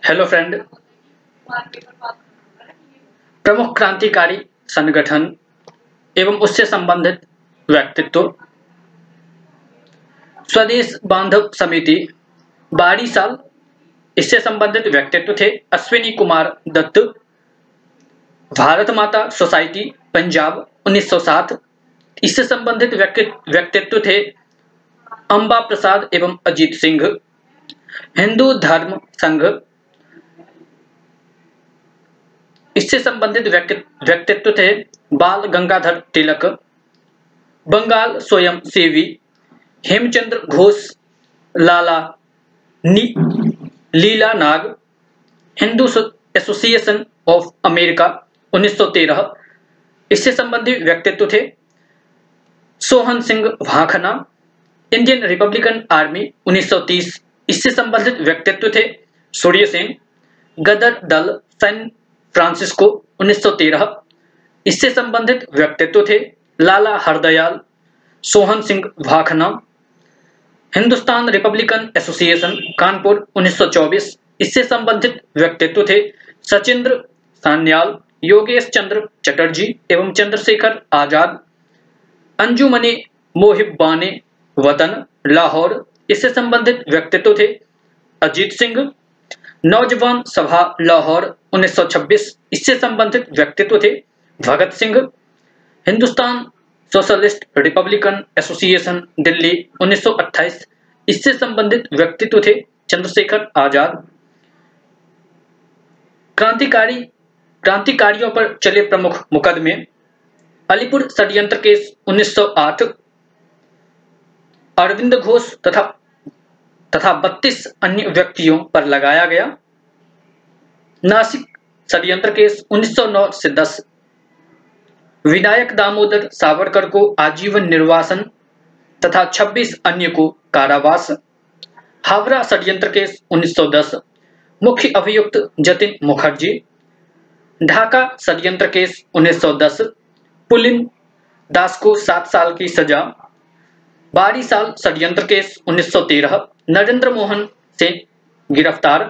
Hello friend. प्रमुख क्रांतिकारी संगठन एवं उससे संबंधित व्यक्तित्व। स्वदेश बांधव समिति बारीसाल, इससे संबंधित व्यक्तित्व थे अश्विनी कुमार दत्त। भारत माता सोसाइटी पंजाब 1907, इससे संबंधित व्यक्तित्व थे अंबा प्रसाद एवं अजीत सिंह। हिंदू धर्म संघ, इससे संबंधित व्यक्तित्व थे बाल गंगाधर तिलक। बंगाल स्वयं सेवी हेमचंद्र घोष, लाला लीला नाग। हिंदू एसोसिएशन ऑफ अमेरिका 1913, इससे संबंधित व्यक्तित्व थे Sohan Singh Bhakna. Indian Republican army 1930, इससे संबंधित व्यक्तित्व थे सूर्य सेन। गदर दल सैन फ्रांसिस्को 1913, इससे संबंधित व्यक्तित्व थे लाला हरदयाल, सोहन सिंह भाखना। हिंदुस्तान रिपब्लिकन एसोसिएशन कानपुर 1924, इससे संबंधित व्यक्तित्व थे सचिंद्र सान्याल, योगेश चंद्र चटर्जी एवं चंद्रशेखर आजाद। अंजुमने मोहिब्बाने वतन लाहौर, इससे संबंधित व्यक्तित्व थे अजीत सिंह। नौजवान सभा लाहौर 1926, इससे संबंधित व्यक्तित्व थे Bhagat Singh. Hindustan Socialist Republican Association Delhi 1928, इससे संबंधित व्यक्तित्व थे चंद्रशेखर आजाद। क्रांतिकारियों पर चले प्रमुख मुकदमे। अलीपुर षड्यंत्र केस 1908, अरविंद घोष तथा 32 अन्य व्यक्तियों पर लगाया गया। नासिक षड्यंत्र केस 1909 से 10, विनायक दामोदर सावरकर को आजीवन निर्वासन तथा 26 अन्य को कारावास। हावड़ा षड्यंत्र केस 1910, मुख्य अभियुक्त जतिन मुखर्जी। ढाका षड्यंत्र केस 1910, पुलिन दास को 7 साल की सजा। बारीसाल षड्यंत्र केस 1913, नरेंद्र मोहन से गिरफ्तार।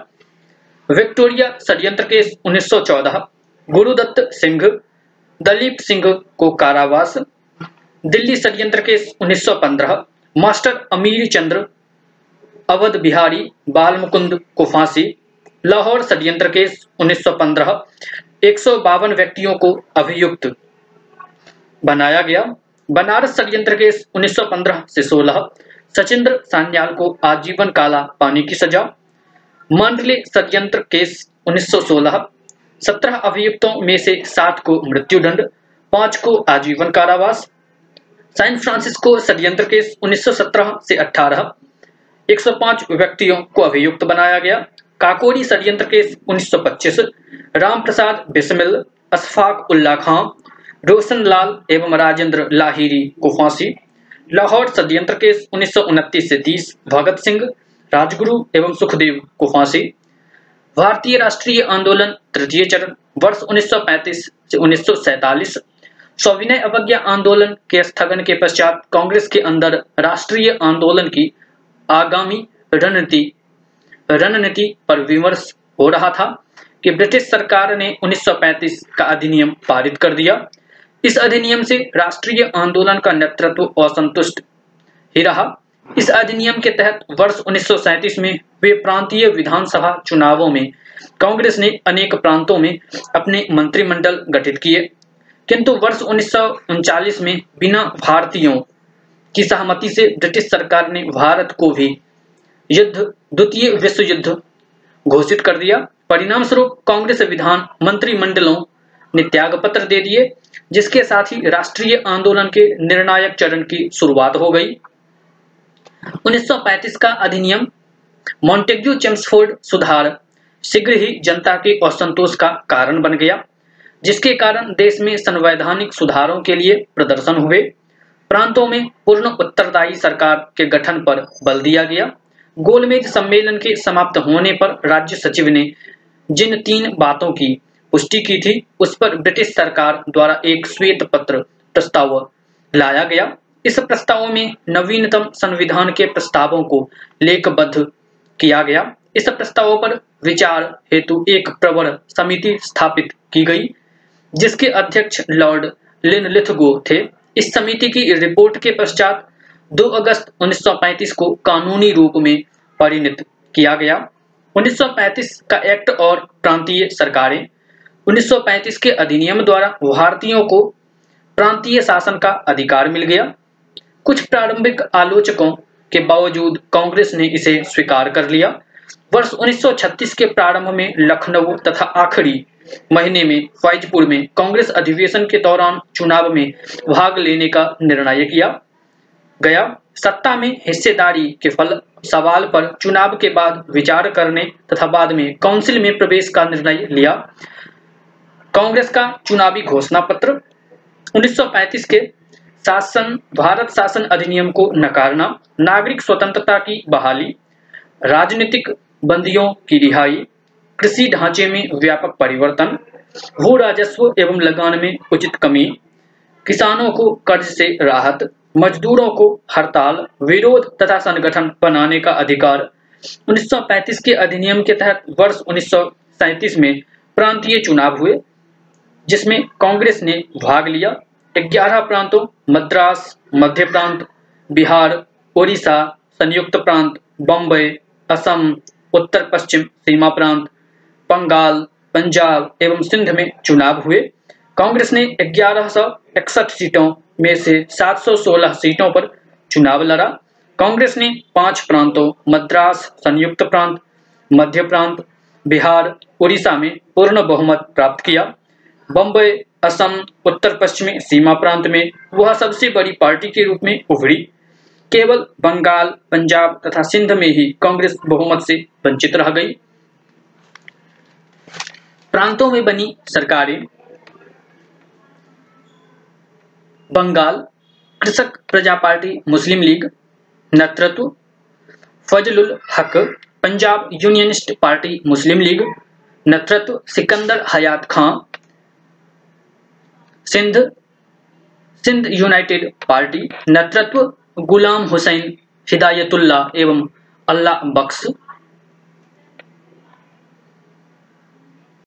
विक्टोरिया षड्यंत्र केस 1914, गुरुदत्त सिंह, दलीप सिंह को कारावास। दिल्ली षड्यंत्र केस 1915, मास्टर अमीर चंद्र, अवध बिहारी, बाल मुकुंद को फांसी। लाहौर षड्यंत्र केस 1915, 152 व्यक्तियों को अभियुक्त बनाया गया। बनारस षड्यंत्र केस 1915 से 16, सचिंद्र सान्याल को आजीवन काला पानी की सजा। मांडले षड्यंत्र केस 1916, 17 अभियुक्तों में से 7 को मृत्युदंड, 5 को आजीवन कारावास। सैन फ्रांसिस्को षड्यंत्र केस 1917 से 18, 105 व्यक्तियों को अभियुक्त बनाया गया। काकोरी षड्यंत्र केस 1925, राम प्रसाद बिस्मिल, अशफाक उल्ला खां, रोशन लाल एवं राजेंद्र लाहिरी को फांसी। लाहौर षड्यंत्र केस 1929 से 30, भगत सिंह, राजगुरु एवं सुखदेव को फांसी। भारतीय राष्ट्रीय आंदोलन तृतीय चरण वर्ष 1935 से 1947, सविनय अवज्ञा आंदोलन के स्थगन के पश्चात कांग्रेस के अंदर राष्ट्रीय आंदोलन की आगामी रणनीति पर विमर्श हो रहा था कि ब्रिटिश सरकार ने 1935 का अधिनियम पारित कर दिया। इस अधिनियम से राष्ट्रीय आंदोलन का नेतृत्व असंतुष्ट ही रहा। इस अधिनियम के तहत वर्ष 1937 में हुए प्रांतीय विधानसभा चुनावों में कांग्रेस ने अनेक प्रांतों में अपने मंत्रिमंडल गठित किए, किंतु वर्ष 1939 में बिना भारतीयों की सहमति से ब्रिटिश सरकार ने भारत को भी द्वितीय विश्व युद्ध घोषित कर दिया। परिणाम स्वरूप कांग्रेस विधान मंत्रिमंडलों ने त्यागपत्र दे दिए, जिसके साथ ही राष्ट्रीय आंदोलन के निर्णायक चरण की शुरुआत हो गई। 1935 का अधिनियम मॉन्टेग्यू चेम्सफोर्ड सुधार शीघ्र ही जनता के असंतोष का कारण बन गया, जिसके कारण देश में संवैधानिक सुधारों के लिए प्रदर्शन हुए। प्रांतों में पूर्ण उत्तरदायी सरकार के गठन पर बल दिया गया। गोलमेज सम्मेलन के समाप्त होने पर राज्य सचिव ने जिन 3 बातों की पुष्टि की थी, उस पर ब्रिटिश सरकार द्वारा एक श्वेत पत्र प्रस्ताव लाया गया। इस प्रस्ताव में नवीनतम संविधान के प्रस्तावों को लेखबद्ध किया गया। इस प्रस्तावों पर विचार हेतु एक प्रवर समिति स्थापित की गई, जिसके अध्यक्ष लॉर्ड लिनलिथगो थे। इस समिति की रिपोर्ट के पश्चात 2 अगस्त 1935 को कानूनी रूप में परिणत किया गया। 1935 का एक्ट और प्रांतीय सरकारें 1935 के अधिनियम द्वारा भारतीयों को प्रांतीय शासन का अधिकार मिल गया। कुछ प्रारंभिक आलोचकों के बावजूद कांग्रेस ने इसे स्वीकार कर लिया। वर्ष 1936 के प्रारंभ में लखनऊ तथा आखिरी महीने में फैजपुर में कांग्रेस अधिवेशन के दौरान चुनाव में भाग लेने का निर्णय किया गया। सत्ता में हिस्सेदारी के सवाल पर चुनाव के बाद विचार करने तथा बाद में काउंसिल में प्रवेश का निर्णय लिया। कांग्रेस का चुनावी घोषणा पत्र 1935 के भारत शासन अधिनियम को नकारना, नागरिक स्वतंत्रता की बहाली, राजनीतिक बंदियों की रिहाई, कृषि ढांचे में व्यापक परिवर्तन, भू राजस्व एवं लगान में उचित कमी, किसानों को कर्ज से राहत, मजदूरों को हड़ताल, विरोध तथा संगठन बनाने का अधिकार। 1935 के अधिनियम के तहत वर्ष 1937 में प्रांतीय चुनाव हुए, जिसमें कांग्रेस ने भाग लिया। 11 प्रांतों मद्रास, मध्य प्रांत, बिहार, ओडिशा, संयुक्त प्रांत, बम्बई, असम, उत्तर पश्चिम सीमा प्रांत, बंगाल, पंजाब एवं सिंध में चुनाव हुए। कांग्रेस ने 1161 सीटों में से 716 सीटों पर चुनाव लड़ा। कांग्रेस ने 5 प्रांतों मद्रास, संयुक्त प्रांत, मध्य प्रांत, बिहार, उड़ीसा में पूर्ण बहुमत प्राप्त किया। बम्बई, असम, उत्तर पश्चिमी सीमा प्रांत में वह सबसे बड़ी पार्टी के रूप में उभरी। केवल बंगाल, पंजाब तथा सिंध में ही कांग्रेस बहुमत से वंचित रह गई। प्रांतों में बनी सरकारें। बंगाल कृषक प्रजा पार्टी मुस्लिम लीग, नेतृत्व फजलुल हक। पंजाब यूनियनिस्ट पार्टी मुस्लिम लीग, नेतृत्व सिकंदर हयात खां। सिंध यूनाइटेड पार्टी, नेतृत्व गुलाम हुसैन हिदायतुल्लाह एवं अल्लाह बख्श।